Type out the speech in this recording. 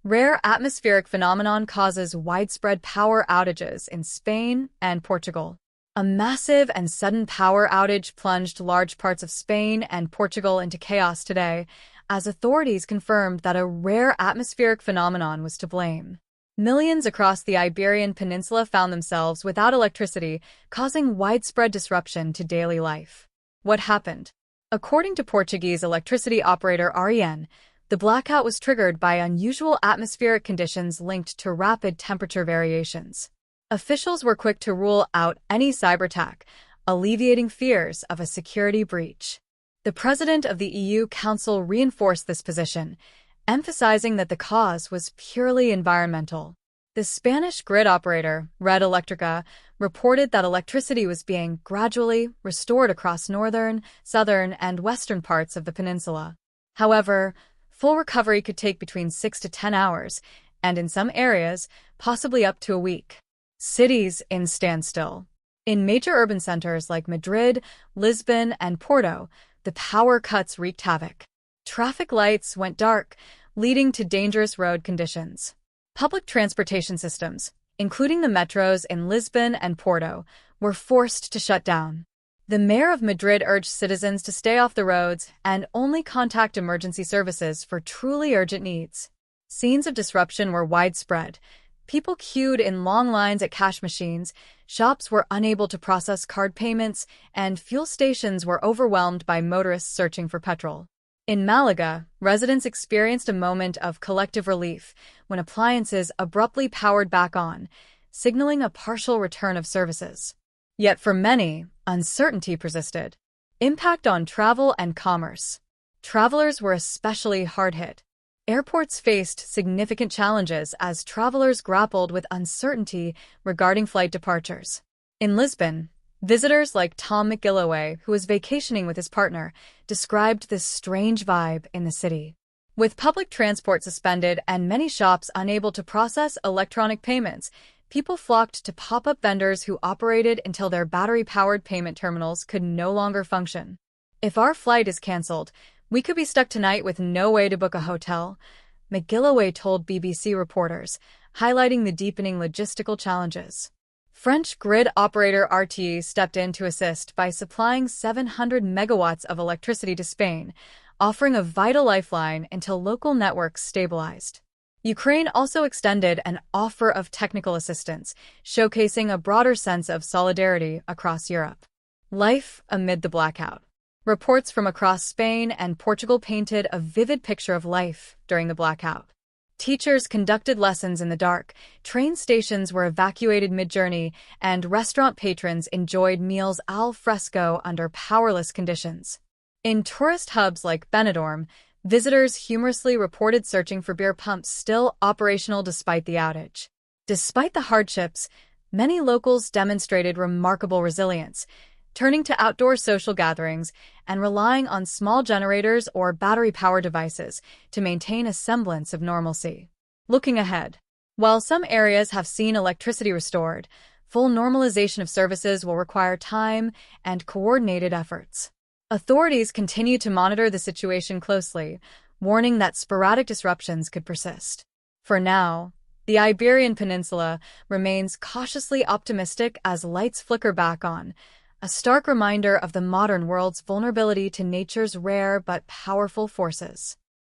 Rare atmospheric phenomenon causes widespread power outages in Spain and Portugal. A massive and sudden power outage plunged large parts of Spain and Portugal into chaos today, as authorities confirmed that a rare atmospheric phenomenon was to blame. Millions across the Iberian Peninsula found themselves without electricity, causing widespread disruption to daily life. What happened? According to Portuguese electricity operator REN, the blackout was triggered by unusual atmospheric conditions linked to rapid temperature variations. Officials were quick to rule out any cyberattack, alleviating fears of a security breach. The president of the EU Council reinforced this position, emphasizing that the cause was purely environmental. The Spanish grid operator, Red Electrica, reported that electricity was being gradually restored across northern, southern, and western parts of the peninsula. However, full recovery could take between 6 to 10 hours, and in some areas, possibly up to a week. Cities in standstill. In major urban centers like Madrid, Lisbon, and Porto, the power cuts wreaked havoc. Traffic lights went dark, leading to dangerous road conditions. Public transportation systems, including the metros in Lisbon and Porto, were forced to shut down. The mayor of Madrid urged citizens to stay off the roads and only contact emergency services for truly urgent needs. Scenes of disruption were widespread. People queued in long lines at cash machines, shops were unable to process card payments, and fuel stations were overwhelmed by motorists searching for petrol. In Malaga, residents experienced a moment of collective relief when appliances abruptly powered back on, signaling a partial return of services. Yet for many, uncertainty persisted. Impact on travel and commerce. Travelers were especially hard hit. Airports faced significant challenges as travelers grappled with uncertainty regarding flight departures. In Lisbon, visitors like Tom McGilloway, who was vacationing with his partner, described this strange vibe in the city. With public transport suspended and many shops unable to process electronic payments, people flocked to pop-up vendors who operated until their battery-powered payment terminals could no longer function. "If our flight is canceled, we could be stuck tonight with no way to book a hotel," McGilloway told BBC reporters, highlighting the deepening logistical challenges. French grid operator RTE stepped in to assist by supplying 700 megawatts of electricity to Spain, offering a vital lifeline until local networks stabilized. Ukraine also extended an offer of technical assistance, showcasing a broader sense of solidarity across Europe. Life amid the blackout. Reports from across Spain and Portugal painted a vivid picture of life during the blackout. Teachers conducted lessons in the dark, train stations were evacuated mid-journey, and restaurant patrons enjoyed meals al fresco under powerless conditions. In tourist hubs like Benidorm, visitors humorously reported searching for beer pumps still operational despite the outage. Despite the hardships, many locals demonstrated remarkable resilience, turning to outdoor social gatherings and relying on small generators or battery-powered devices to maintain a semblance of normalcy. Looking ahead, while some areas have seen electricity restored, full normalization of services will require time and coordinated efforts. Authorities continue to monitor the situation closely, warning that sporadic disruptions could persist. For now, the Iberian Peninsula remains cautiously optimistic as lights flicker back on, a stark reminder of the modern world's vulnerability to nature's rare but powerful forces.